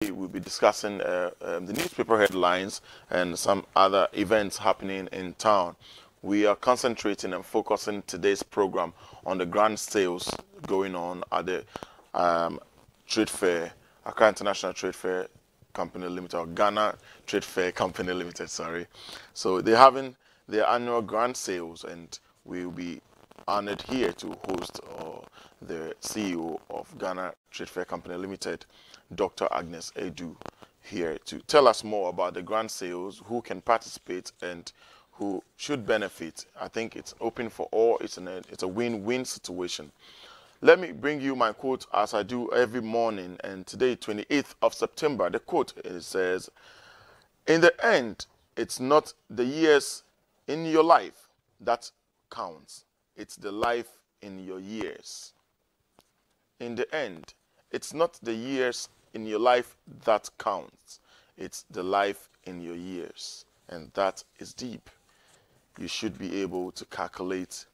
we'll be discussing the newspaper headlines and some other events happening in town. We are concentrating and focusing today's program on the grand sales going on at the trade fair, Accra International Trade Fair Company Limited, or Ghana Trade Fair Company Limited, sorry. So they're having their annual grand sales, and we'll be honored here to host the CEO of Ghana Trade Fair Company Limited, Dr. Agnes Adu, here to tell us more about the grand sales, who can participate and who should benefit. I think it's open for all. It's a win-win situation. Let me bring you my quote as I do every morning, and today, 28th of September, the quote says, "In the end, it's not the years in your life that counts. It's the life in your years." In the end, it's not the years in your life that counts. It's the life in your years. And that is deep. You should be able to calculate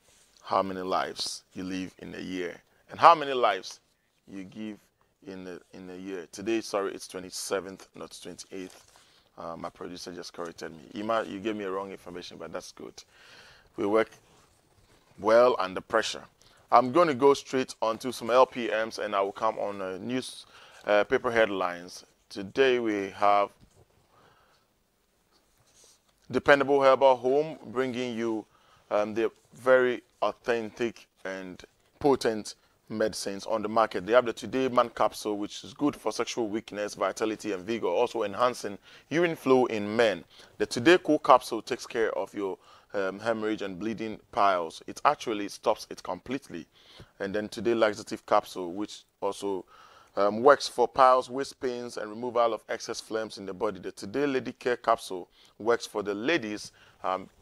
how many lives you live in a year and how many lives you give in a year. Today, sorry, it's 27th, not 28th. My producer just corrected me. Ima, you gave me a wrong information, but that's good. We work well under pressure. I'm going to go straight onto some LPMs, and I will come on news paper headlines. Today we have Dependable Herbal Home bringing you the very authentic and potent medicines on the market. They have the Today Man capsule, which is good for sexual weakness, vitality, and vigor, also enhancing urine flow in men. The Today Cool capsule takes care of your hemorrhage and bleeding piles. It actually stops it completely. And then Today Laxative capsule, which also works for piles, waist pains, and removal of excess phlegms in the body. The Today Lady Care capsule works for the ladies,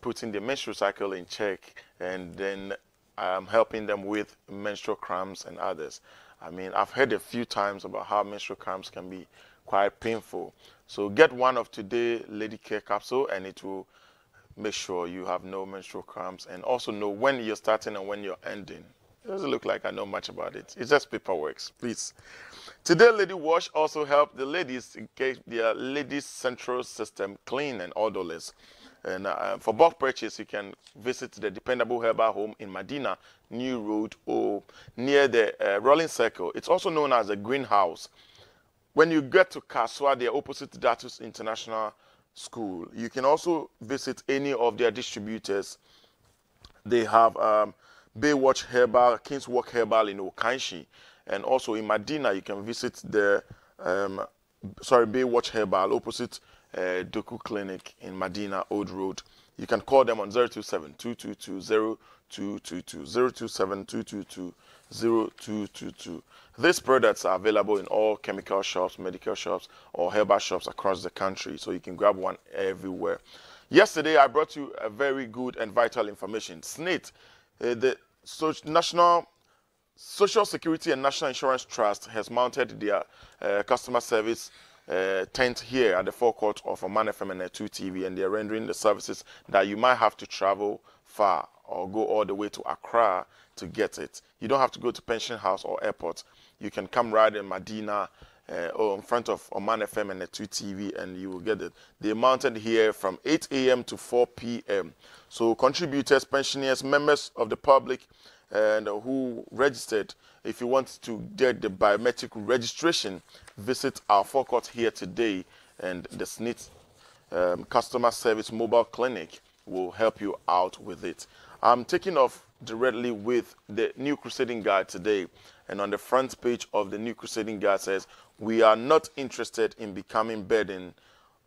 putting the menstrual cycle in check, and then helping them with menstrual cramps and others. I mean, I've heard a few times about how menstrual cramps can be quite painful. So get one of Today Lady Care capsule, and it will make sure you have no menstrual cramps, and also know when you're starting and when you're ending. It doesn't look like I know much about it. It's just paperwork, please. Today Lady Wash also help the ladies get their ladies' central system clean and odorless. And for bulk purchase, you can visit the Dependable Herbal Home in Medina, New Road, or near the Rolling Circle. It's also known as the Greenhouse. When you get to Kaswa, they're opposite Datus International School. You can also visit any of their distributors. They have Baywatch Herbal, King's Walk Herbal in Okanshi. And also in Medina, you can visit the Baywatch Herbal opposite Doku Clinic in Medina, Old Road. You can call them on 027-222-0222, 027-222-0222. These products are available in all chemical shops, medical shops, or herbal shops across the country, so you can grab one everywhere. Yesterday, I brought you a very good and vital information. SNIT, the National Social Security and National Insurance Trust, has mounted their customer service tent here at the forecourt of Oman FM and 2 TV, and they're rendering the services that you might have to travel far or go all the way to Accra to get it. You don't have to go to Pension House or airport. You can come right in Medina or in front of Oman FM and 2 TV, and you will get it. They're mounted here from 8 a.m. to 4 p.m. So contributors, pensioners, members of the public, and who registered, if you want to get the biometric registration, visit our forecourt here today, and the SNIT customer service mobile clinic will help you out with it. I'm taking off directly with the New Crusading Guide today, and on the front page of the New Crusading Guide says, "We are not interested in becoming burden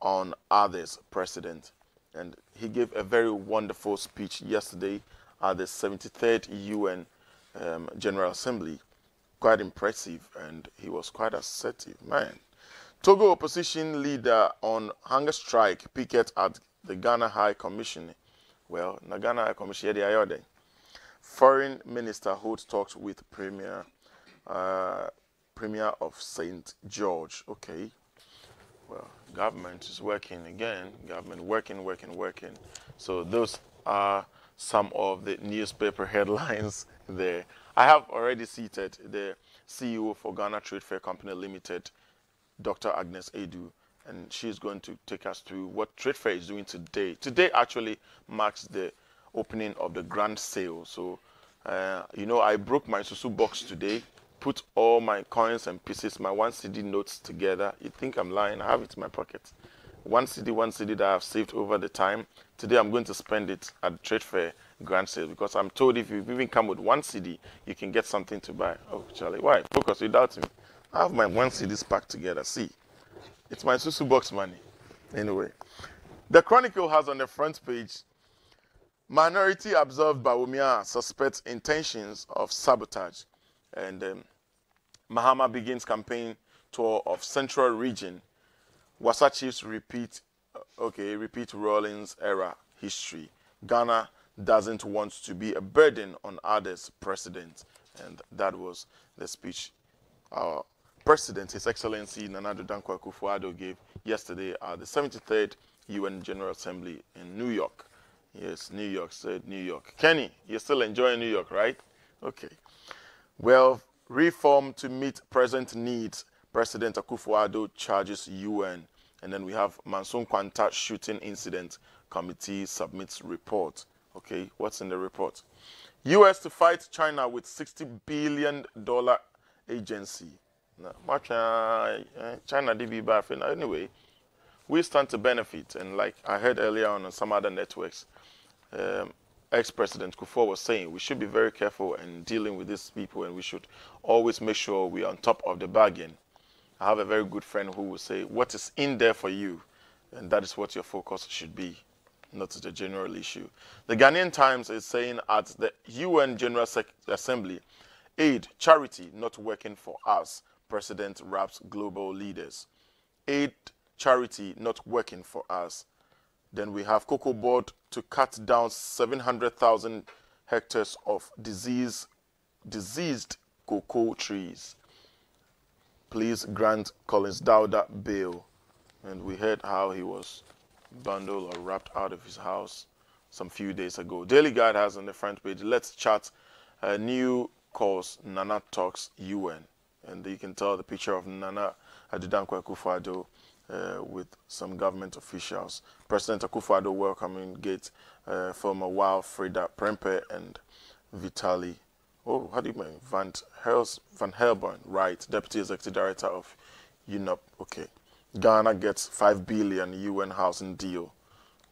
on others, President." And he gave a very wonderful speech yesterday at the 73rd UN General Assembly. Quite impressive, and he was quite assertive, man. Togo opposition leader on hunger strike picket at the Ghana High Commission. Well, the Ghana High Commission, they are there. Foreign Minister holds talks with Premier of St. George. Okay. Well, government is working again. Government working. So those are some of the newspaper headlines there. I have already seated the CEO for Ghana Trade Fair Company Limited, Dr. Agnes Adu, and she's going to take us through what Trade Fair is doing today. Today actually marks the opening of the grand sale. So, you know, I broke my Susu box today, put all my coins and pieces, my 1 CD notes together. You think I'm lying? I have it in my pocket. 1 CD that I've saved over the time. Today I'm going to spend it at the Trade Fair grand sale because I'm told if you even come with 1 CD, you can get something to buy. Oh, Charlie, why? Focus, you doubt me. I have my 1 CDs packed together. See, it's my Susu box money. Anyway, the Chronicle has on the front page, minority absolved by Bawumia suspects intentions of sabotage. And Mahama begins campaign tour of Central Region. Wasa Chiefs repeat Rawlings era history. Ghana doesn't want to be a burden on others, President. And that was the speech our President, His Excellency Nana Addo Dankwa Akufo-Addo gave yesterday at the 73rd UN General Assembly in New York. Yes, New York said New York. Kenny, you're still enjoying New York, right? Okay. Well, reform to meet present needs. President Akufo-Addo charges UN. And then we have Manson Kwanta shooting incident. Committee submits report. Okay, what's in the report? US to fight China with $60 billion agency. Now, China did be bad. Anyway, we stand to benefit. And like I heard earlier on some other networks, ex-President Kufuor was saying we should be very careful in dealing with these people and we should always make sure we are on top of the bargain. I have a very good friend who will say, what is in there for you? And that is what your focus should be, not the general issue. The Ghanaian Times is saying at the UN General Assembly, aid, charity, not working for us. President raps global leaders. Aid, charity, not working for us. Then we have Cocoa Board to cut down 700,000 hectares of diseased cocoa trees. Please grant Collins Dowda bail. And we heard how he was bundled or wrapped out of his house some few days ago. Daily Guide has on the front page, let's chat a new course, Nana Talks UN. And you can tell the picture of Nana Addo Dankwa Akufo-Addo with some government officials. President Akufo-Addo welcoming Gate, former Wild Freda Prempe and Vitali. Oh, how do you mean? Van Helborn, right, Deputy Executive Director of UNOP. Okay. Ghana gets $5 billion UN housing deal.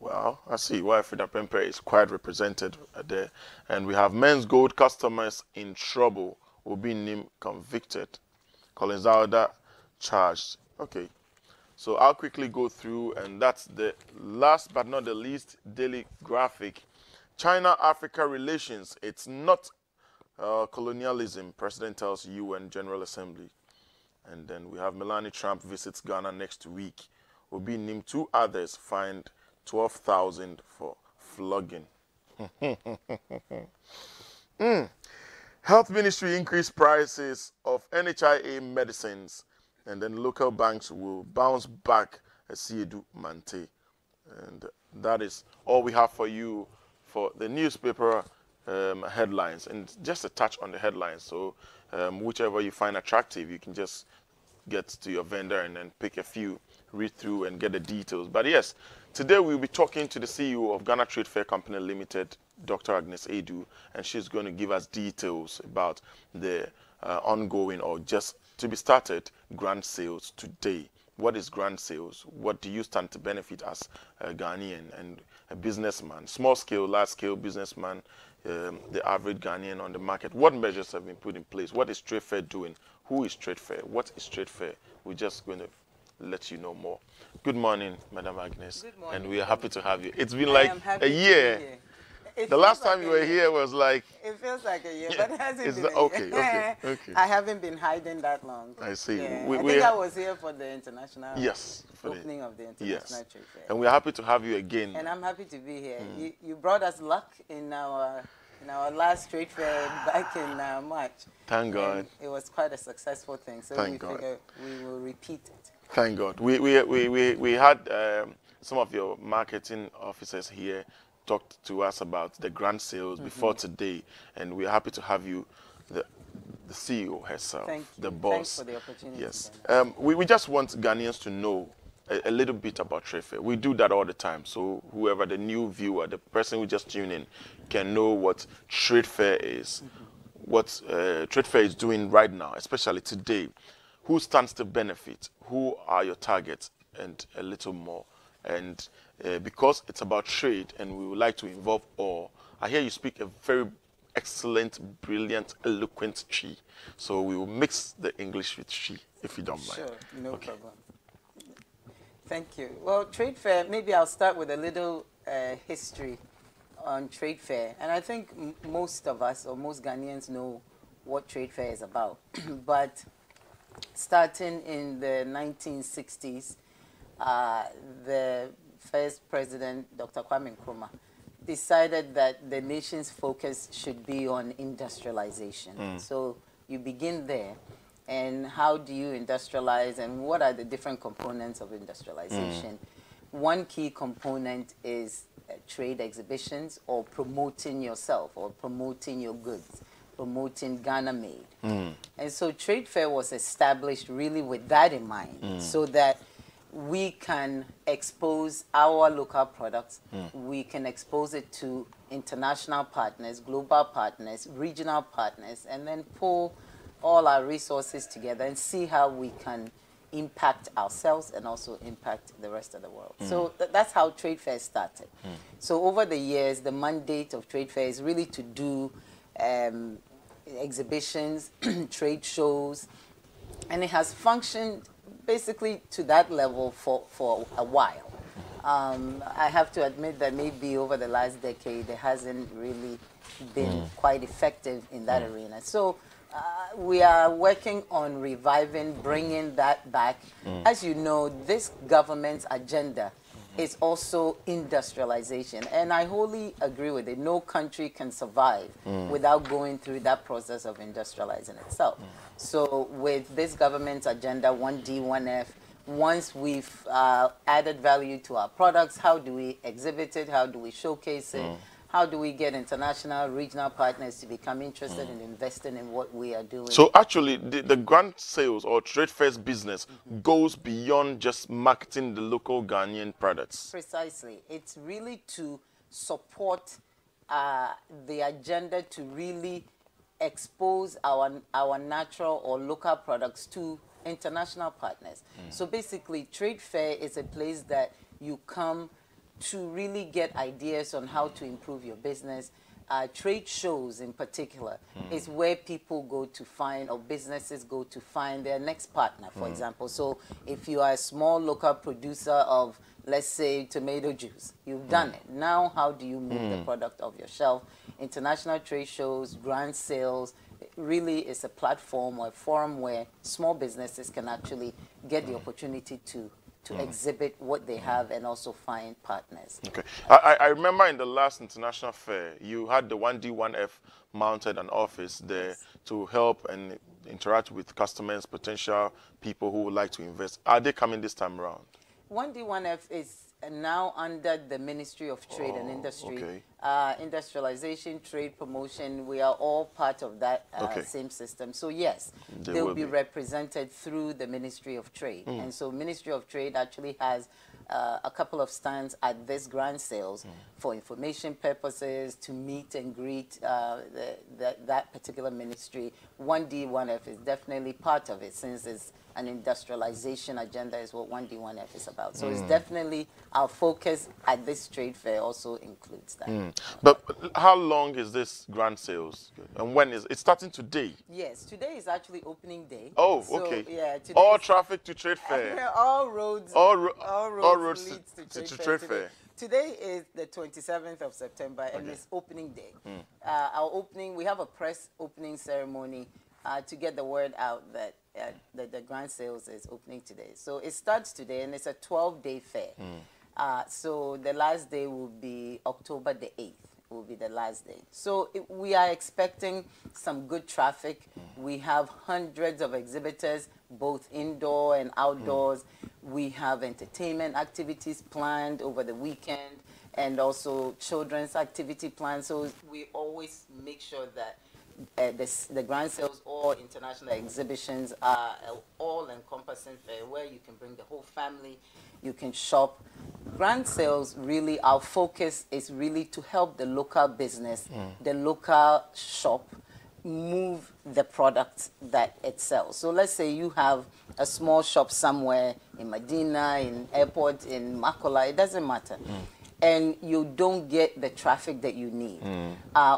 Well, I see why Freda Prempe is quite represented there. And we have men's gold customers in trouble. Obi Nim convicted. Collins Dowda charged. Okay. So I'll quickly go through, and that's the last but not the least daily graphic. China-Africa relations, it's not colonialism, President tells UN General Assembly. And then we have Melania Trump visits Ghana next week. Obi Nim 2 others fined 12,000 for flogging. Health Ministry increased prices of NHIA medicines, and then local banks will bounce back, CEOEDU Mante. And that is all we have for you for the newspaper headlines. And just a touch on the headlines. So whichever you find attractive, you can just get to your vendor and then pick a few, read through and get the details. But yes, today we'll be talking to the CEO of Ghana Trade Fair Company Limited, Dr. Agnes Adu, and she's going to give us details about the ongoing or just to be started grand sales today. What is grand sales? What do you stand to benefit as a Ghanaian and a businessman, small scale, large scale businessman, the average Ghanaian on the market? What measures have been put in place? What is Trade Fair doing? Who is Trade Fair? What is Trade Fair? We're just going to let you know more. Good morning, Madam Agnes. Good morning. And we are happy to have you. It's been like a year. The last time you were here was like... It feels like a year, but it hasn't been okay. I haven't been hiding that long. I see. Yeah. I think I was here for the international opening of the International Trade Fair. And we're happy to have you again. And I'm happy to be here. You brought us luck in our last Trade Fair back in March. Thank God. And it was quite a successful thing, so we figure we will repeat it. Thank God. We had some of your marketing officers here talked to us about the grand sales before today, and we're happy to have you. the CEO herself, Thank you. the boss. Thanks for the opportunity. Yes. We just want Ghanaians to know a little bit about trade fair. We do that all the time. So whoever, the new viewer, the person who just tuned in, can know what trade fair is, what trade fair is doing right now, especially today. Who stands to benefit? Who are your targets? And a little more. And because it's about trade and we would like to involve all, I hear you speak a very excellent, brilliant, eloquent Chi. So we will mix the English with Chi, if you don't mind. Sure, no problem. Thank you. Well, trade fair, maybe I'll start with a little history on trade fair. And I think most of us, or most Ghanaians, know what trade fair is about. But starting in the 1960s, the first president, Dr. Kwame Nkrumah, decided that the nation's focus should be on industrialization. So you begin there, and how do you industrialize, and what are the different components of industrialization? One key component is trade exhibitions, or promoting yourself, or promoting your goods, promoting Ghana made. And so trade fair was established really with that in mind, so that we can expose our local products, we can expose it to international partners, global partners, regional partners, and then pull all our resources together and see how we can impact ourselves and also impact the rest of the world. So that's how trade fair started. So over the years, the mandate of trade fair is really to do exhibitions, trade shows, and it has functioned basically to that level for a while. I have to admit that maybe over the last decade, it hasn't really been quite effective in that arena. So we are working on reviving, bringing that back. As you know, this government's agenda is also industrialization. And I wholly agree with it. No country can survive without going through that process of industrializing itself. So with this government's agenda, 1D, 1F, once we've added value to our products, how do we exhibit it? How do we showcase it? How do we get international, regional partners to become interested in investing in what we are doing? So actually, the grand sales or trade fairs business goes beyond just marketing the local Ghanaian products. Precisely. It's really to support the agenda to really expose our natural or local products to international partners. So basically, trade fair is a place that you come to really get ideas on how to improve your business. Trade shows in particular is where people go to find, or businesses go to find their next partner, for example. So if you are a small local producer of, let's say, tomato juice, you've done it. Now, how do you move the product off your shelf? International trade shows, grand sales, really is a platform or a forum where small businesses can actually get the opportunity to exhibit what they have and also find partners. Okay. I remember in the last international fair, you had the 1D, 1F mounted an office there to help and interact with customers, potential people who would like to invest. Are they coming this time around? 1D, 1F is now under the Ministry of Trade and Industry. Okay. Industrialization, trade promotion, we are all part of that same system. So yes, they will be represented through the Ministry of Trade. And so Ministry of Trade actually has a couple of stands at this grand sales for information purposes, to meet and greet that particular ministry. 1D, 1F is definitely part of it, since it's an industrialization agenda is what 1D, 1F is about. So it's definitely our focus at this trade fair also includes that. But how long is this grand sales? And when is it starting today? Yes, today is actually opening day. Oh, so, okay. Yeah, all traffic to trade fair. All roads leads to trade fair. Today is the 27th of September, and it's opening day. Our opening, we have a press opening ceremony to get the word out that the grand sales is opening today. So it starts today, and it's a 12-day fair. So the last day will be October the 8th. Will be the last day. So we are expecting some good traffic. We have hundreds of exhibitors, both indoor and outdoors. We have entertainment activities planned over the weekend, and also children's activity planned. So we always make sure that the grand sales or international exhibitions are an all-encompassing fair where you can bring the whole family, you can shop. Grand sales, really, our focus is really to help the local business, the local shop, move the product that it sells. So let's say you have a small shop somewhere in Medina, in airport, in Makola, it doesn't matter. And you don't get the traffic that you need.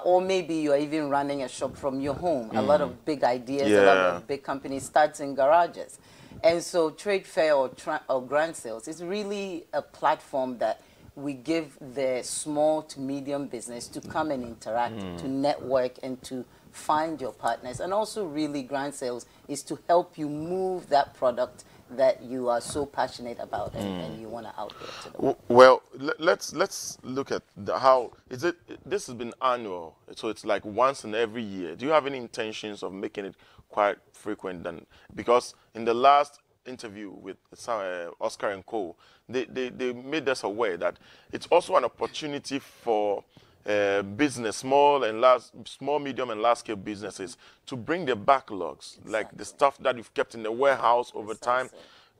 Or maybe you're even running a shop from your home. A lot of big ideas, a lot of big companies start in garages. And so trade fair or grand sales is really a platform that we give the small to medium business to come and interact, to network, and to find your partners. And also really grand sales is to help you move that product that you are so passionate about and you want to out there to the world. Well, let's look at how is it. This has been annual, so it's like once in every year. Do you have any intentions of making it quite frequent? Then, because in the last interview with Oscar and Co, they made us aware that it's also an opportunity for business, small, medium, and large scale businesses to bring their backlogs, like the stuff that you've kept in the warehouse over time,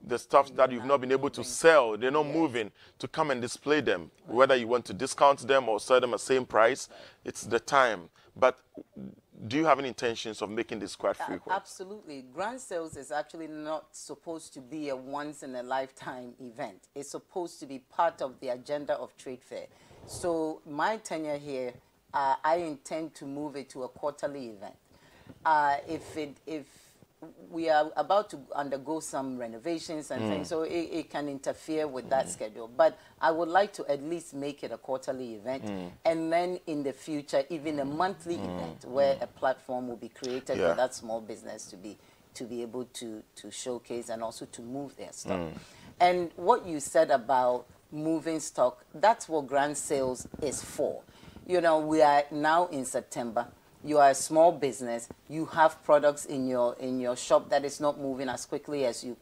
the stuff that you've not been able to sell, they're not moving, to come and display them, whether you want to discount them or sell them at the same price, it's the time. But do you have any intentions of making this quite frequent? Absolutely. Grand sales is actually not supposed to be a once-in-a-lifetime event. It's supposed to be part of the agenda of trade fair. So my tenure here, I intend to move it to a quarterly event. If we are about to undergo some renovations and things, so it can interfere with that schedule. But I would like to at least make it a quarterly event, and then in the future, even a monthly event where a platform will be created for that small business to be able to showcase and also to move their stock. And what you said about moving stock, that's what grand sales is for. You know, we are now in September. You are a small business. You have products in your shop that is not moving as quickly as you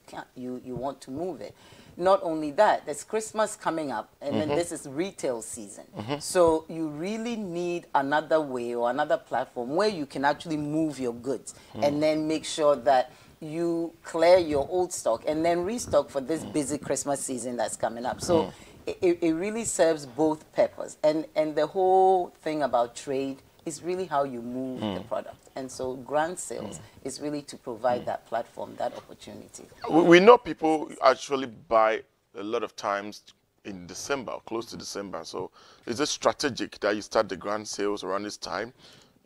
want to move it. Not only that, there's Christmas coming up, and then this is retail season. So you really need another way or another platform where you can actually move your goods and then make sure that you clear your old stock and then restock for this busy Christmas season that's coming up. So it really serves both purposes. And the whole thing about trade is really how you move the product. And so grand sales is really to provide that platform, that opportunity. We know people actually buy a lot of times in December, close to December. So is it strategic that you start the grand sales around this time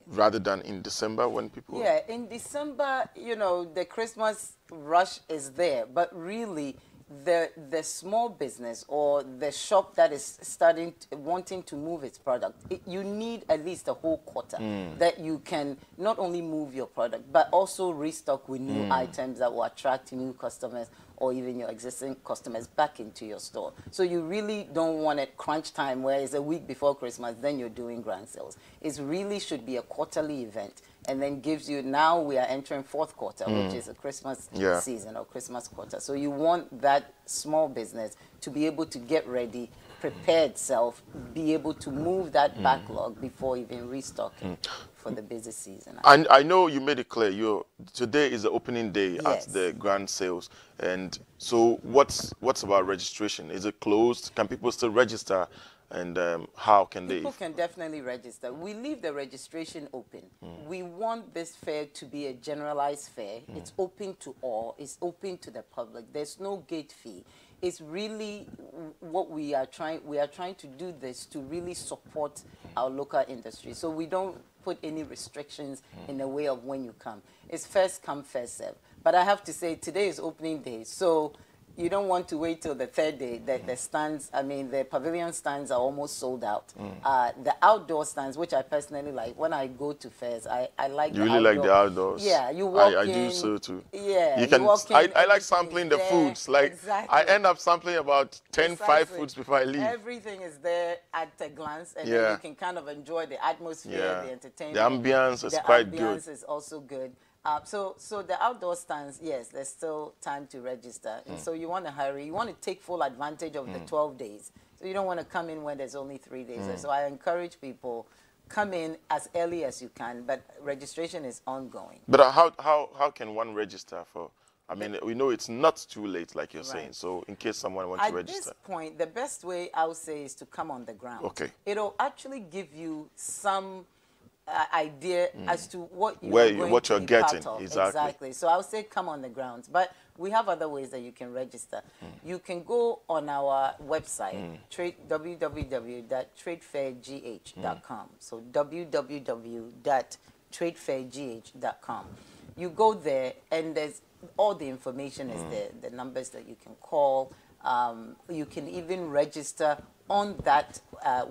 rather than in December when people... Yeah, in December, you know, the Christmas rush is there, but really the small business or the shop that is wanting to move its product, you need at least a whole quarter that you can not only move your product, but also restock with new items that will attract new customers or even your existing customers back into your store. So you really don't want it crunch time where it's a week before Christmas, then you're doing grand sales. It really should be a quarterly event, and then gives you, now we are entering fourth quarter, which is a Christmas season or Christmas quarter. So you want that small business to be able to get ready, prepare itself, be able to move that backlog before even restocking for the busy season. And I know you made it clear, today is the opening day at the grand sales. And so what's about registration? Is it closed? Can people still register? And how can they? People can definitely register. We leave the registration open. We want this fair to be a generalized fair. It's open to all. It's open to the public. There's no gate fee. It's really what we are trying to do this to really support our local industry. So we don't put any restrictions in the way of when you come. It's first come, first serve. But I have to say, today is opening day. So you don't want to wait till the third day. The stands, I mean, the pavilion stands are almost sold out. The outdoor stands, which I personally like, when I go to fairs, I like you really like the outdoors. Yeah, you walk in. I do so too. Yeah, you can. Walk in, I like sampling the foods. Like I end up sampling about 10, 5 foods before I leave. Everything is there at a glance, and then you can kind of enjoy the atmosphere, the entertainment. The ambience is quite good. The ambience is also good. So the outdoor stands, yes, there's still time to register. And so you want to hurry. You want to take full advantage of the 12 days. So you don't want to come in when there's only 3 days. So I encourage people, come in as early as you can, but registration is ongoing. But how can one register for? I mean, we know it's not too late, like you're saying. So in case someone wants to register. At this point, the best way I would say is to come on the ground. Okay. It'll actually give you some idea as to what you're getting. part of. Exactly. So I would say come on the ground. But we have other ways that you can register. You can go on our website, www.tradefairgh.com. So www.tradefairgh.com. You go there, and there's all the information is there, the numbers that you can call. You can even register on that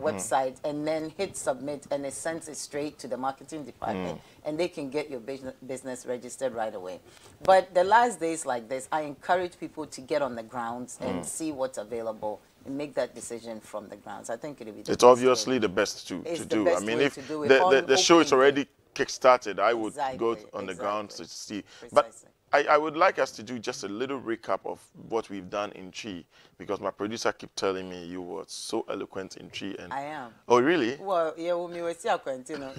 website and then hit submit, and it sends it straight to the marketing department, and they can get your business registered right away. But the last days like this, I encourage people to get on the grounds and see what's available and make that decision from the grounds. I think it'll be it's obviously the best to do. I mean, if the show is already kick-started, I would go on the ground to see. But I would like us to do just a little recap of what we've done in Chi, because my producer kept telling me you were so eloquent in Chi. And I am. Oh, really? Well, yeah, we were still continuing.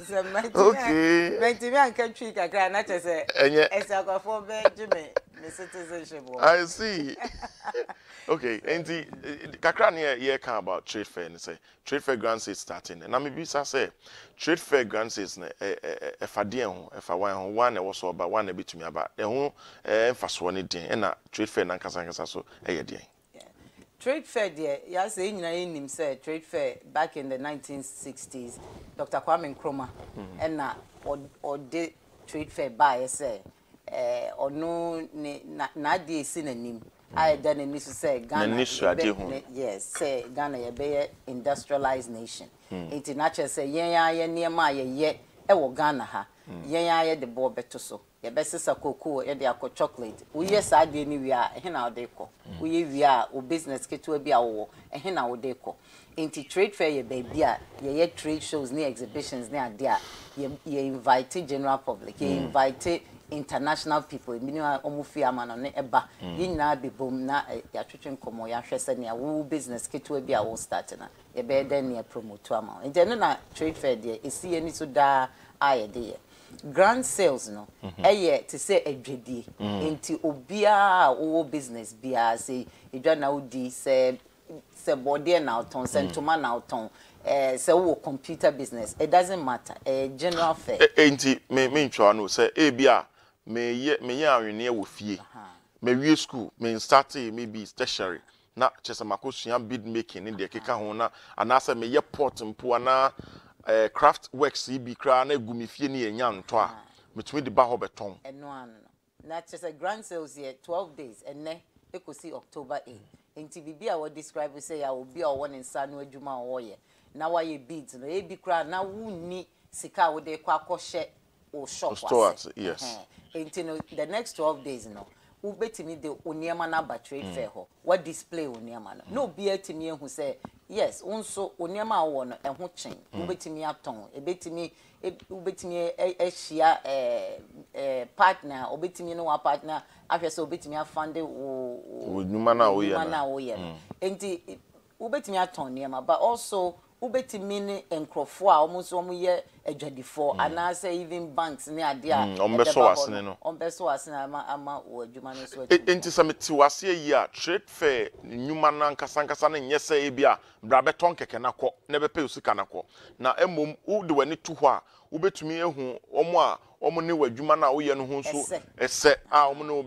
Okay. I see. Okay, and the Kakrani here can about trade fair and say trade fair grants is starting. And I mean, say trade fair grants is if I didn't, if I want one, I was about one a bit to me about the whole emphasis on it, and trade fair and Kasanka so a day. Trade fair, dear, yes, in said trade fair back in the 1960s, Dr. Kwame Nkrumah, and or did trade fair by say, or no, not the synonym. I done in to say Ghana, yes, say Ghana, a industrialized nation. International say, yeah, near my yet, Ghana ha, yeah, the board better so. Your best is a cocoa, and they chocolate. We yes, I didn't we are, and our deco. We are, or business get to be our and our deco. Into trade fair, your baby, your trade shows, near exhibitions, near there. You invited general public, you invited international people, minimum omufia man on eba. You now be boom na your chicken como your stress and your business get to be our starting. A better near promote to amount. In general, trade fair, dear, is see any so da I dear. Grand sales no to say a JD into obia or business bia say you now di say body now ton sentoma now ton say computer business, it doesn't matter, a general fair ain't me try no say e bia me ya wo fie me wie school me start maybe tertiary na chese makosua bid making in the keka ho na anasa me ye port mpo na craft works be cra na gumifie ni enya nto a metumi de ba ho beton eno ano na just a grand sales here 12 days and ne ekosi October 8 enti bibia we describe say ya obi a won nsa no adwuma wo ye na wa ye beads no e bi cra na wunni sika wo de kwa akɔhye o shop stores yes enti no the next 12 days no u betimi de oniema na ba trade fair ho what display oniema no be etimi ehu say yes unso oniema wo no eho chen u betimi aton e betimi u betimi ehia partner u betimi no wa partner ahwe say u betimi afande wo nyuma na wo ye enti u betimi aton oniema but also ubetimi ne enkrofo a omuso omuye adwadifo anase even banks ne ade a ombeso wasene no ombeso wasene ama wo adwuma no so enti sameti wase yi a trade fair nyuma na nkasa na nyese e bia bra beton keke na kɔ na bepe usika na kɔ na emom u de wani tu hɔ a ubetumi ehu omo a omo ne wadwuma na wo ye no ho so ese a omo ne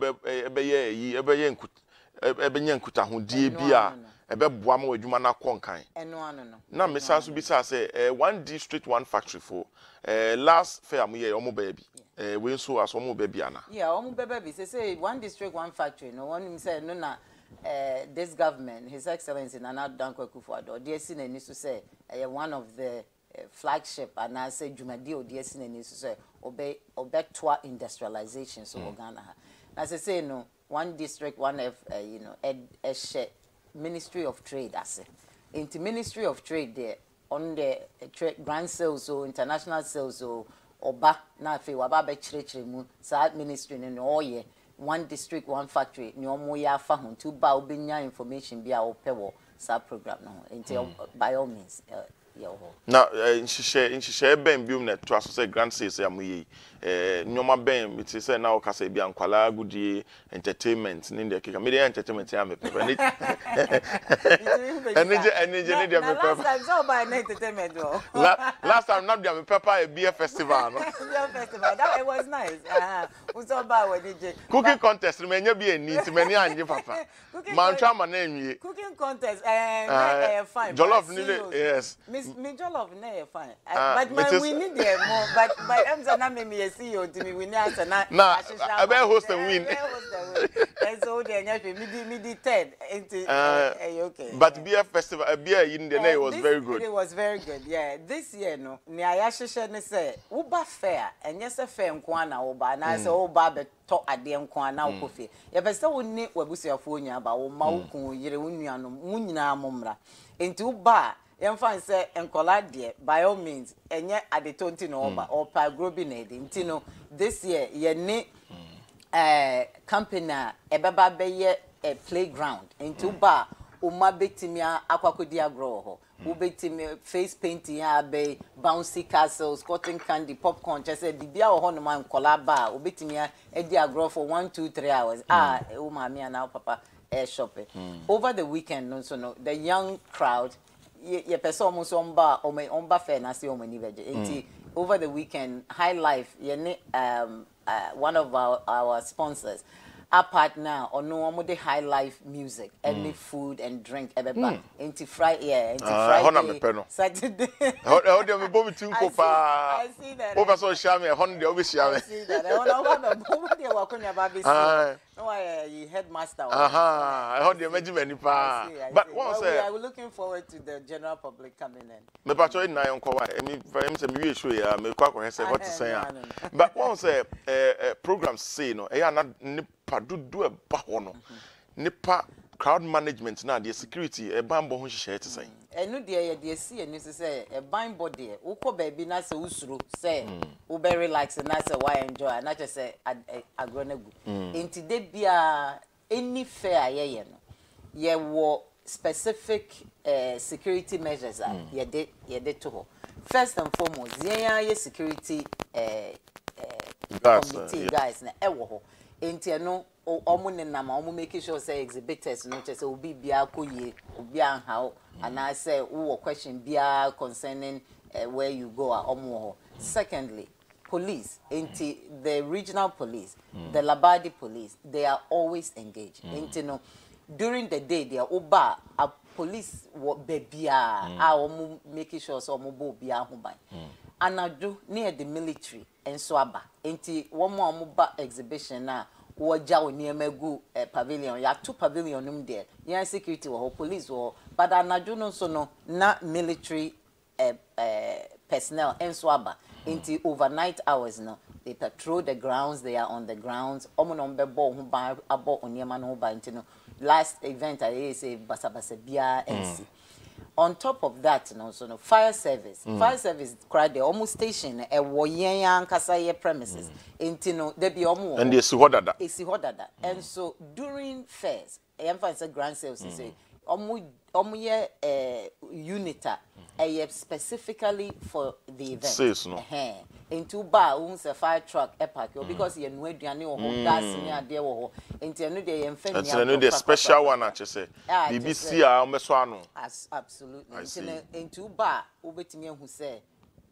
ebeye yi ebenya nkuta ho die bia ebe boa ma wadwuma na konkan eno ano no na mesa so bi say one district one factory for last fair am here omo ba bi we so as omo ba bi ana yeah omo ba bi say one district one factory no one him say no na this government his excellency Nana Dankwa Akufo-Addo DSC na ni so say one of the flagship and I say Jumadi o DSC na ni so say obey tour industrialization so Ghana ha na say no one district one you know Ministry of Trade as into Ministry of Trade there on the grand sales or international sales or oba na fe waba be chire mu sa ministry no oye one district one factory ni omo ya fa ho to ba obenya information bia wo pe wo sa program no into by all means Now, she share ben biom net to say grand says amuyi. Nyoma ben it is now kasa bi ankwala gudie entertainment in the kika media entertainment am pepe. Energy need am pepe. Last time so by entertainment last time not am pepe a beer festival no. Beer festival that it was nice. We saw by when DJ. Cooking contest me nya bi eni many anje papa. Man twa ma na enwie. Cooking contest fine. Jollof yes. Me jollof na fine. But we need there more but I'm saying me CEO to me we need answer na I be host and win. And so they me the 10 into okay. But beer festival beer in the day was very good. It was very good. Yeah, this year no ni ayahye ne say uba fair enye se fair nko na uba na say uba be to ade nko na ukofie. Ye be say woni wabusuafo nya ba wo ma ukun yire wonuano munyina momra. Enti uba yemfa say enkola de by all means enye ade tonti no oba or pa grobi na ede. Enti no this year ye ni company ebeba be ye a playground into bar uma betimi akwakodi agro ho ubetimi face painting ya be bouncy castles cotton candy popcorn just say bibia ho no man kola bar ubetimi edi agro for 1 2 3 hours uma me and papa air shopping over the weekend no so no the young crowd ye person almost on bar fair na see omani veje over the weekend High Life ye one of our sponsors our partner or no more the High Life music any food and drink everybody into Friday Saturday how do me bobi tunko pa I see that over so share me hon dey obi share me I see that I want to bobi dey wakonya ba be no I headmaster I heard the management pa but once we are looking forward to the general public coming in me patcho na yon kwa me say me show ya me kwa kwa say what to say but once program say no e na nipa dudu e ba ho no nipa crowd management na the security e ban bo ho hye te say enu de ye see enu say e ban body e ukọ baabi na say usuro say u be relax na say why enjoy na just say agro na gu enti de bia any fair ye no ye wo specific security measures ye de to ho first and foremost ye security committee guys na e wo ho enti no omo nenama omo make sure say exhibitors no say obi bia koye obi anha and I say who question bia concerning where you go omo. Secondly, police enti the regional police the Labadi police they are always engaged enti no during the day they are oba a police bebia omo make sure so omo bo bia ho ban anadu near the military enso aba enti one more omo ba exhibition na woja oniemagu pavilion ya two pavilion num there ya security wo police wo but anadu no so no na military personnel enso aba into overnight hours no they patrol the grounds they are on the grounds omo no be bo ho ba abo oniema no ba ntino last event I say basabasa bia NC on top of that no so no fire service cried the almost station e wo yen ankasa ye premises ntino there be omo and esi hodada and so during fairs e emphasize grand sales say omo ye unita specifically for the event says no into bar a fire truck park because you know aduane wo ho gas ni ade wo ho enti enu de ye mfa ni enu de special one ache say BBC a omeso ano absolutely into bar obetimi ehu say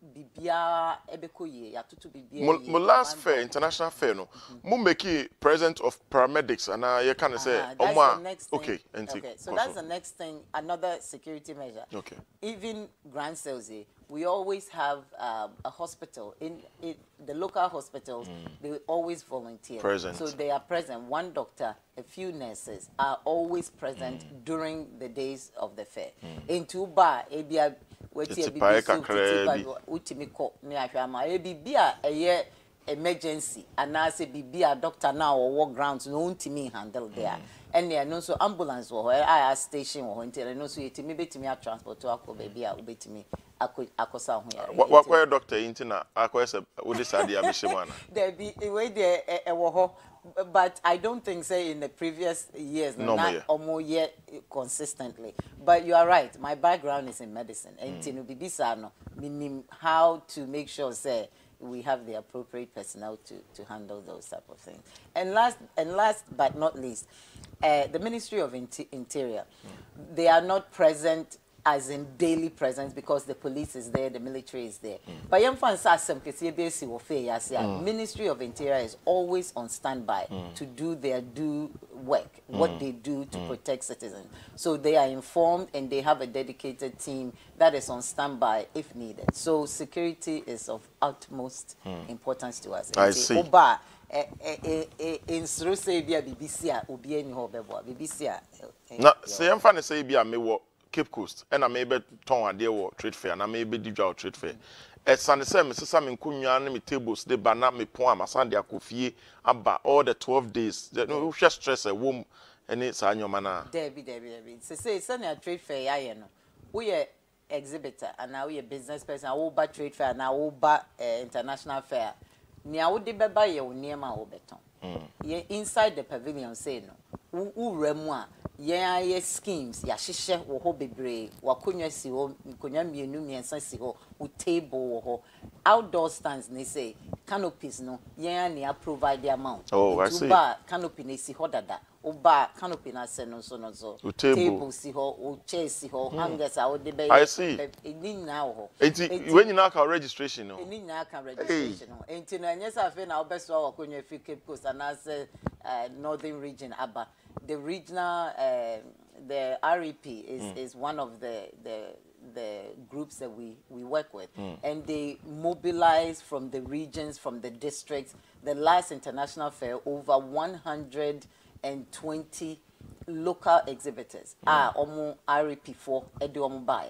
bibia ebekoye ya tutu bibia mo last fair international fair no mo make present of paramedics and you can say okay so that's the next thing another security measure even grand sales we always have a hospital in the local hospitals they always volunteer so they are present one doctor a few nurses are always present during the days of the fair into bar ebia utimiko ni ahwama bibia eye emergency and I say bibia doctor now or walk grounds no untimi handle there and there no so ambulance wo I station wo until no so yetimi betimi transport to akọ bibia ubetimi akosa ho ya what doctor intina akosa we decide ya bishimana there be we there wo ho But I don't think, say, in the previous years, not almost yet consistently. But you are right. My background is in medicine. And meaning how to make sure, say, we have the appropriate personnel to handle those type of things. And last but not least, the Ministry of Interior, they are not present as in daily presence because the police is there, the military is there. But Ministry of Interior is always on standby to do their work, what they do to protect citizens. So they are informed and they have a dedicated team that is on standby if needed. So security is of utmost importance to us. I see. In Srosebia BBC, BBC. Now, say I'm funny say be me Cape Coast, and I may be ton a dear trade fair, and I may be digital trade fair. As Sunday, Mrs. Sam Kunyan, me tables, they banana me poem, my Sunday, coffee, about all the 12 days. That no just stress a womb, and it's on your manner. Debbie. So say, Sunday a trade fair, I know. We are exhibitor, and now we are business person, I will buy trade fair, and I will buy international fair. Nia would be by your near my obeton. Inside the pavilion, say no. Remoi. Yeah, schemes, ya shisha wo ho bebre, wa konwa si ho, konwa mienu miensa si ho, wo table wo ho. Outdoor stands they say canopies no, yeah na provide the amount. Oh, I see. Ba canopy ne si ho dada. Oba canopy na se no so. Table si ho, o chair si ho, hangers a wo de be. I see. Eni na wo ho. When you now can registration no. Eni na can registration no. Enti na nyesa afi na obeso wa konwa fi Cape Coast and as northern region aba. The regional, the REP is one of the groups that we work with, and they mobilize from the regions, from the districts. The last international fair, over 120 local exhibitors are omo REP4 edu omo buy.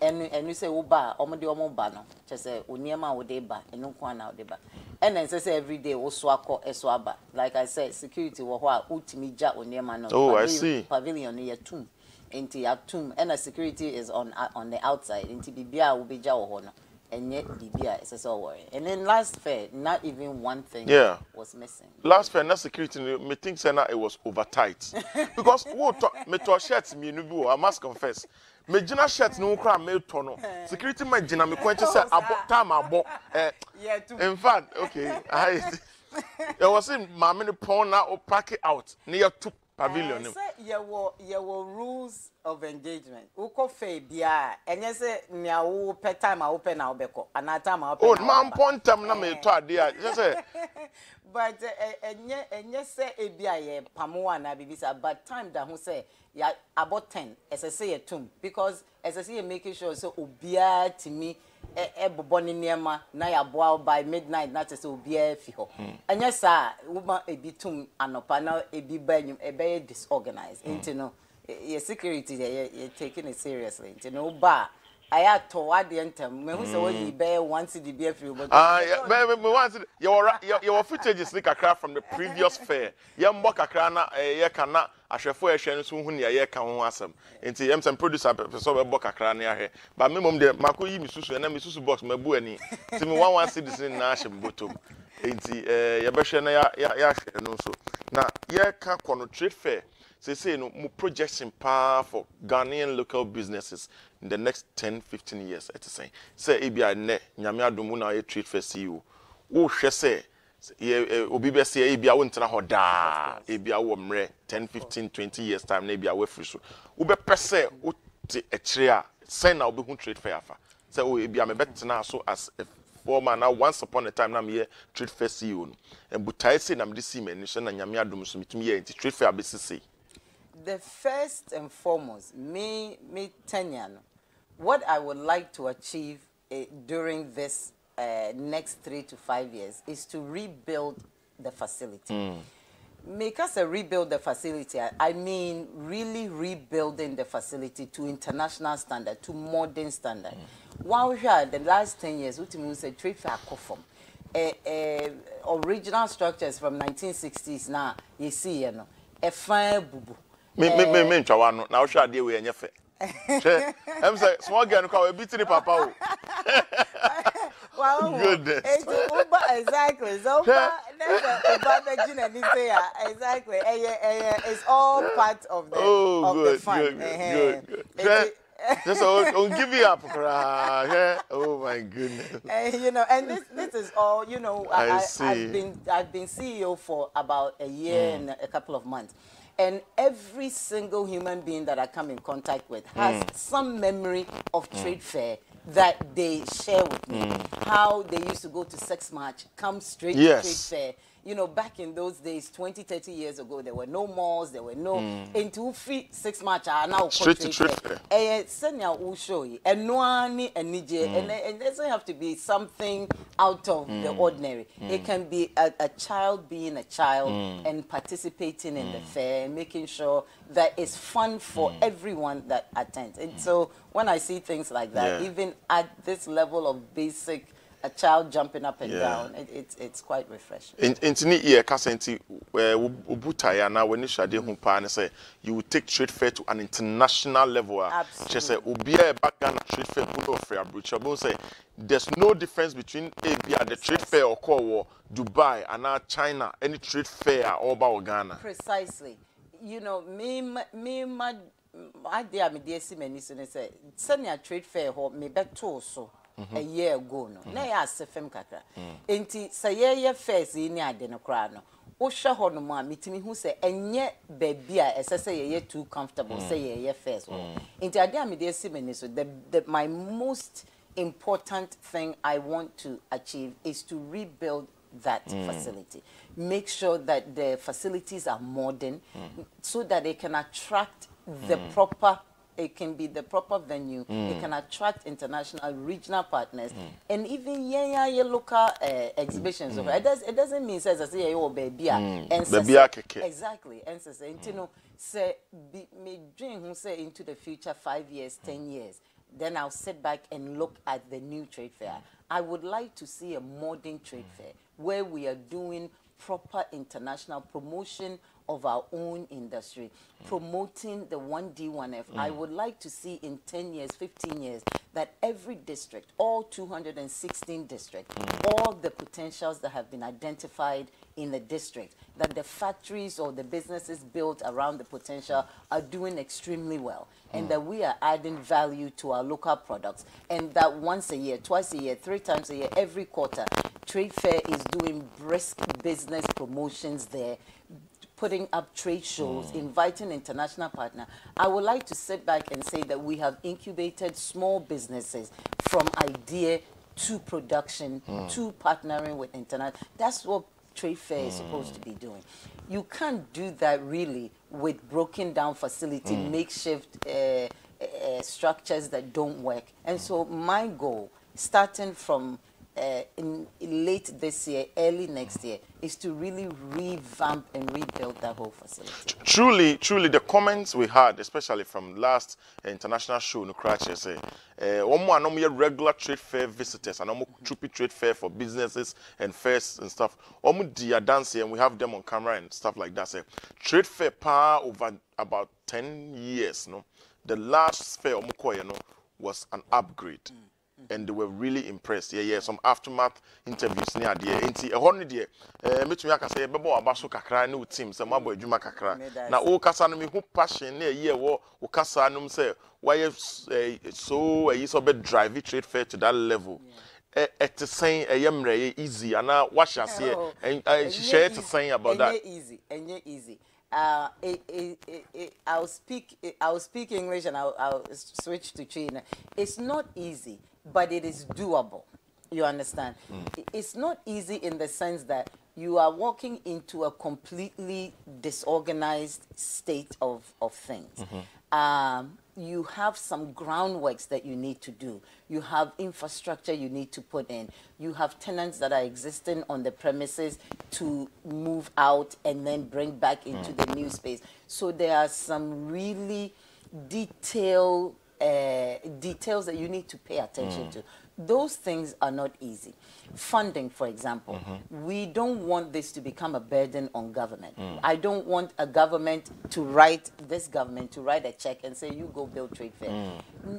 And you say uba omo de omo ba no. Just say uniema odeba enu kwa na odeba. And then say every day oswako eswaba. Like I said, security wo ho utimija uniema no. Oh, I see. Pavilion near tomb. Inti atum and the security is on the outside. Inti bibia ubija wo ho no. And yet bibia is so worry. And then last fair, not even one thing was missing. Last fair, not security. Me think say it was over tight because me to shirts me no I must confess. Me jina shirt no kra me to no. Security man jina me kwanche say abo time abo. In fact, okay, there was in my mini pawn now or pack it out near to pavilion. There were rules of engagement. Uko fe bia enye se nya wo per time I open na obeko. Another time I open. Oh, man point time na me to ade. Just say but enye se e bia ye pamoa na bibisa but time that who say ya about 10 as I say tum because as I say making sure so obia to me boboni niema na ya boa by midnight na say obia fi ho anya sa woman ebitum anopa na ebi banyum ebe disorganized into no your security you're taking it seriously into no ba I to at the enter me who say what you bear once the beer free but me once your footage is like a craft from the previous fair yam boka krana ye kana ahwefo ehwe so hu ne ye ka ho asem enti yam some producer so be boka krana ya he but me mom de makoyi misusu na misusu box mabu ani ti me one see this na ahwe bottom enti ye be hwe na ya hwe no so na ye ka kono trade fair say no mo projection power for Ghanaian local businesses in the next 10-15 years at the same say e bia ne nyame adomu na ye trade fair CEO wo hwe say obi be say e bia wo ntena ho da e bia wo mre 10-15-20 years time na e bia we free so wo be pese wo te e kire a say na wo be hu trade fair afa say o e bia me betena so as a former now once upon a time na me trade fair CEO no and butai say na me see me ni so na nyame adomu so mitumi ye nti trade fair be sisi. The first and foremost, me tenure, what I would like to achieve during this next 3 to 5 years is to rebuild the facility. Make us rebuild the facility. I mean, really rebuilding the facility to international standard, to modern standard. While we had the last 10 years, we said trade fair conform. Original structures from 1960s now, you see, you know, a fine bubu. Me ntwa na wo hwa ade we enye fe. Em say small girl no kwa we beat ni papa o. Wow. Goodness. It's Uber, exactly. So Uber, exactly. It's all part of the fun. Good. Just don't give me up, yeah. Oh my goodness. You know, and this is all. You know, I see. I've been CEO for about a year and a couple of months. And every single human being that I come in contact with has some memory of trade fair that they share with me. How they used to go to sex march, come straight to trade fair. You know, back in those days, 20, 30 years ago, there were no malls, there were no into free 6 March are now straight to trade fair. And show you and it doesn't have to be something out of the ordinary. It can be a child being a child and participating in the fair and making sure that it's fun for everyone that attends. And so when I see things like that, even at this level of basic a child jumping up and down, it's quite refreshing. Intini ye kasenti ubutaya na when shade hu pa say you will take trade fair to an international level. She say obia back Ghana trade fair put off abroad. Say there's no difference between the trade fair or Dubai and China, any trade fair all about Ghana. Precisely. You know, I dear me dear Simon say send a trade fair or me better so. A year ago, no. Na ya sefem kakra. Enti saye first ni ade no kra no. Wo hwe ho no ma mitimi hu se enye baby a esese ye too comfortable say ye first. Enti ade am dey see me so my most important thing I want to achieve is to rebuild that facility. Make sure that the facilities are modern so that they can attract the proper. It can be the proper venue. It can attract international, regional partners, and even local exhibitions. It doesn't mean says I say oh baby exactly. And say you know say me dream who say into the future 5 years, 10 years. Then I'll sit back and look at the new trade fair. I would like to see a modern trade fair where we are doing proper international promotion of our own industry, promoting the 1D1F. I would like to see in 10 years, 15 years, that every district, all 216 districts, all the potentials that have been identified in the district, that the factories or the businesses built around the potential are doing extremely well, and that we are adding value to our local products, and that once a year, twice a year, 3 times a year, every quarter, Trade Fair is doing brisk business promotions there, putting up trade shows, inviting international partners. I would like to sit back and say that we have incubated small businesses from idea to production to partnering with international. That's what Trade Fair is supposed to be doing. You can't do that really with broken down facility, makeshift structures that don't work. And so my goal, starting from in late this year, early next year, is to really revamp and rebuild that whole facility. Truly, the comments we had, especially from last international show, no crash, say, regular trade fair visitors and troopy trade fair for businesses and fairs and stuff. Dia dance and we have them on camera and stuff like that. Say, trade fair over about 10 years, no. The last fair was an upgrade. And they were really impressed. Some aftermath interviews near the enti a honey dear. Metumi aka say bebo abaso kakra ne team say mabo adwuma kakra. Na o kasa no me hu passion na ye wo kasa no say why so so be drive trade fair to that level. It is saying easy and now what shall say and share to saying about that. Easy. I'll speak English and I'll switch to China. It's not easy, but it is doable. You understand? It's not easy in the sense that you are walking into a completely disorganized state of things. You have some groundworks that you need to do. You have infrastructure you need to put in. You have tenants that are existing on the premises to move out and then bring back into the new space. So there are some really details that you need to pay attention to. those things are not easy. Funding, for example, we don't want this to become a burden on government. I don't want a government to write a check and say, you go build trade fair.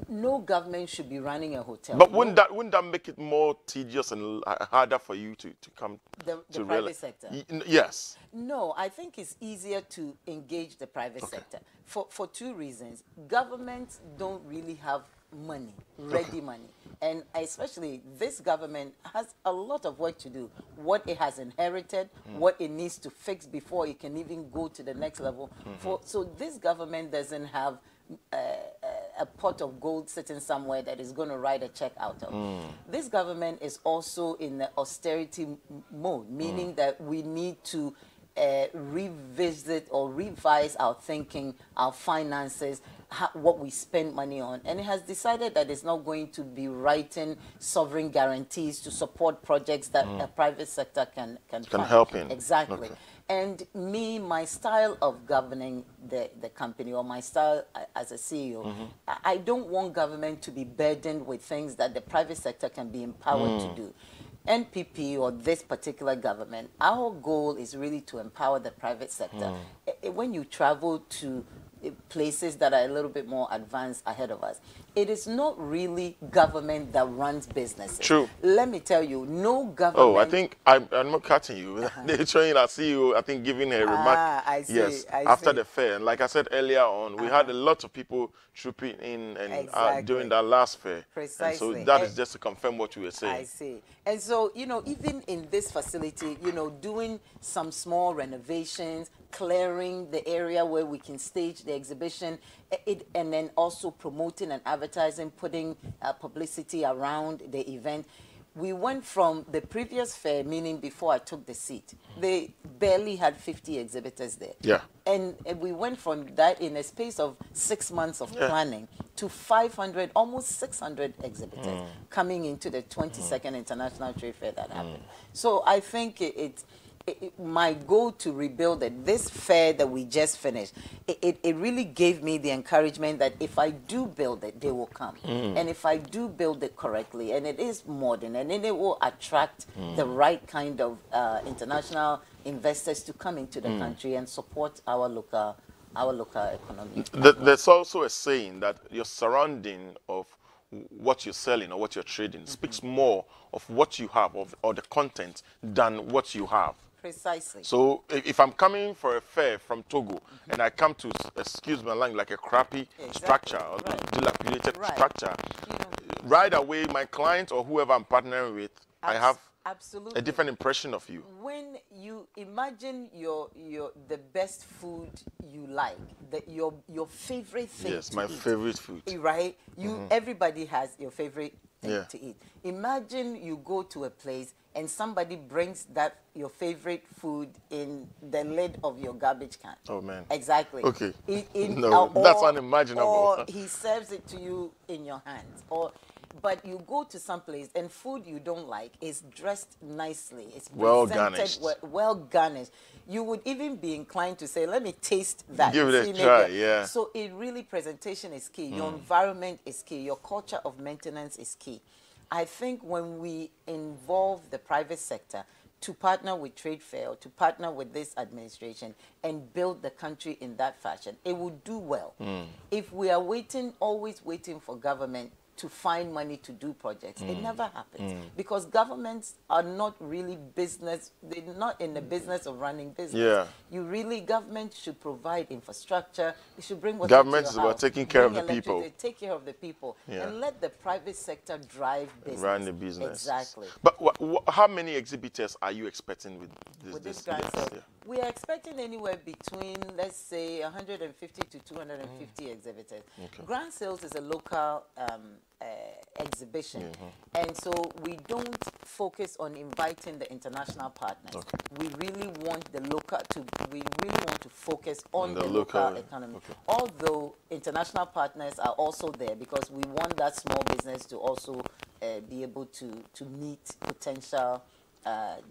No government should be running a hotel. But wouldn't that make it more tedious and harder for you to come the private sector? Yes. No, I think it's easier to engage the private sector for two reasons. Governments don't really have money, ready money. And especially this government has a lot of work to do. What it has inherited, what it needs to fix before it can even go to the next level. So this government doesn't have a pot of gold sitting somewhere that is going to write a check out of. This government is also in the austerity mode, meaning that we need to revisit or revise our thinking, our finances, what we spend money on. And it has decided that it's not going to be writing sovereign guarantees to support projects that the private sector can fund. Help in. Exactly. Okay. And my style of governing the company, or my style as a CEO, I don't want government to be burdened with things that the private sector can be empowered to do. NPP, or this particular government, our goal is really to empower the private sector. When you travel to places that are a little bit more advanced ahead of us, it is not really government that runs businesses. True. Let me tell you, no government... Oh, I think I'm not cutting you. They're showing our CEO, I think, giving a remark. I see, yes, after the fair. And like I said earlier on, we had a lot of people trooping in and during that last fair. Precisely. And so that is just to confirm what you were saying. I see. And so, even in this facility, doing some small renovations, clearing the area where we can stage the exhibition, and then also promoting and advertising, putting publicity around the event. We went from the previous fair, meaning before I took the seat, they barely had 50 exhibitors there. Yeah. And we went from that in a space of 6 months of planning to 500, almost 600 exhibitors coming into the 22nd International Trade Fair that happened. So I think my goal to rebuild it, this fair that we just finished, it really gave me the encouragement that if I do build it, they will come. And if I do build it correctly, and it is modern, and then it will attract the right kind of international investors to come into the country and support our local economy. There's also a saying that your surrounding of what you're selling or what you're trading speaks more of what you have or the content than what you have. Precisely. So if I'm coming for a fair from Togo and I come to, excuse my language, like a crappy structure or dilapidated structure, right away my client or whoever I'm partnering with, I have a different impression of you. When you imagine the best food you like, your favorite thing yes, to my eat, favorite food. right? Everybody has your favorite thing to eat. Imagine you go to a place and somebody brings your favorite food in the lid of your garbage can. Oh man. Exactly. Okay. That's unimaginable. Or he serves it to you in your hands. But you go to some place and food you don't like is dressed nicely. It's well garnished. Well garnished. You would even be inclined to say, let me taste that. Give it a try, yeah. So presentation is key. Your environment is key. Your culture of maintenance is key. I think when we involve the private sector to partner with Trade Fair or to partner with this administration and build the country in that fashion, it would do well. If we are always waiting for government to find money to do projects, it never happens. Because governments are not really business, they're not in the business of running business. Government should provide infrastructure, they should bring water government to is your about house, taking care of bring the people. They take care of the people and let the private sector drive business. Run the business. Exactly. But how many exhibitors are you expecting with this grand sale? We are expecting anywhere between, let's say, 150 to 250 exhibitors. Grand Sales is a local exhibition, and so we don't focus on inviting the international partners. We really want to focus on the local economy. Although international partners are also there, because we want that small business to also be able to meet potential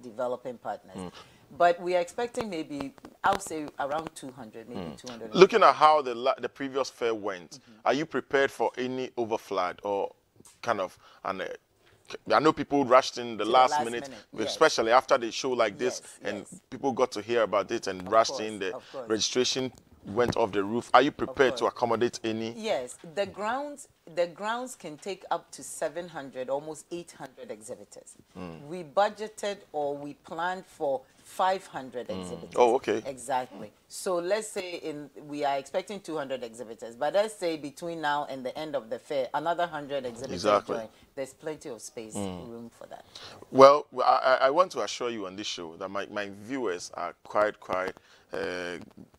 developing partners. But we are expecting maybe, I would say, around 200, maybe 200. Looking at how the previous fair went, are you prepared for any overflood or kind of an I know people rushed in the last minute, yes. especially after the show like this, Yes, and yes. people got to hear about it and Of rushed course, in. The of course. registration went off the roof. Are you prepared to course. accommodate any? Yes, the grounds can take up to 700, almost 800 exhibitors. We budgeted or we planned for 500 exhibitors. Oh, okay. Exactly. So let's say we are expecting 200 exhibitors, but let's say between now and the end of the fair, another 100 exhibitors join. There's plenty of space, room for that. Well, I want to assure you on this show that my viewers are quite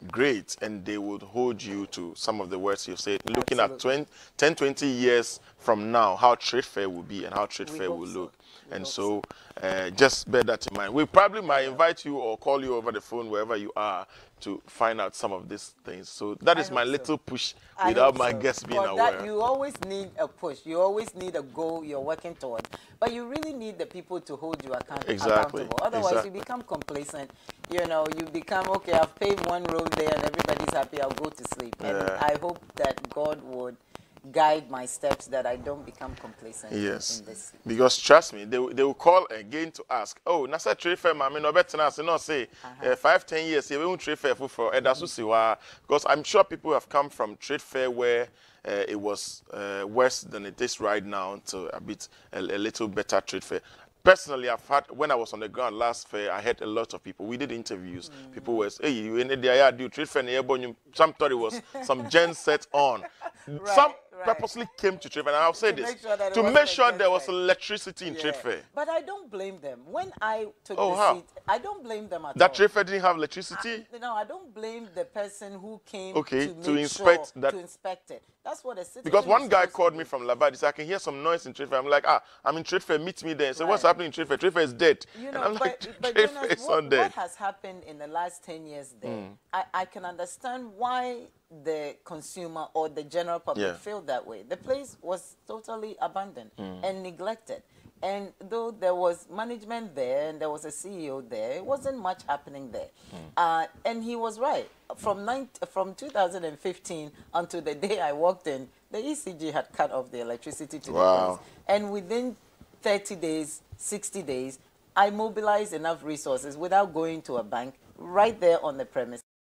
great, and they would hold you to some of the words you've said. Looking Absolutely. at 10, 20 years from now, how trade fair will be and how trade fair will look. And so just bear that in mind. We probably might invite you or call you over the phone wherever you are to find out some of these things. So that is my little push without my guests being aware. That you always need a push. You always need a goal you're working toward. But you really need the people to hold you accountable. Otherwise, you become complacent. You know, you become, okay, I've paved one road there and everybody's happy, I'll go to sleep. And I hope that God would guide my steps, that I don't become complacent in this. Because trust me, they will call again to ask, oh, Nasa trade fair, mami, no better than not say 5-10 years, you won't trade fair for because I'm sure people have come from trade fair where it was worse than it is right now to a little better trade fair. Personally, I've had, when I was on the ground last fair, I had a lot of people. We did interviews. People were saying, hey, you in the do trade fair, some thought it was some gen set on. Some purposely came to trade fair, and I'll say this, to make sure there was electricity in trade fair. But I don't blame them. When I took the seat, I don't blame them at all. That trade fair didn't have electricity? No, I don't blame the person who came to inspect it. That's what a citizen. Because one guy called me from Labad. He said, I can hear some noise in trade fair. I'm like, I'm in trade fair, meet me there. So what's happening in trade fair? Trade fair is dead. You know, and I'm like, but trade fair is not dead. What has happened in the last 10 years there, I can understand why the consumer or the general public feel that way. The place was totally abandoned and neglected. And though there was management there and there was a CEO there, it wasn't much happening there. And he was right. From 2015 until the day I walked in, the ECG had cut off the electricity to the place. And within 30 days, 60 days, I mobilized enough resources without going to a bank right there on the premise.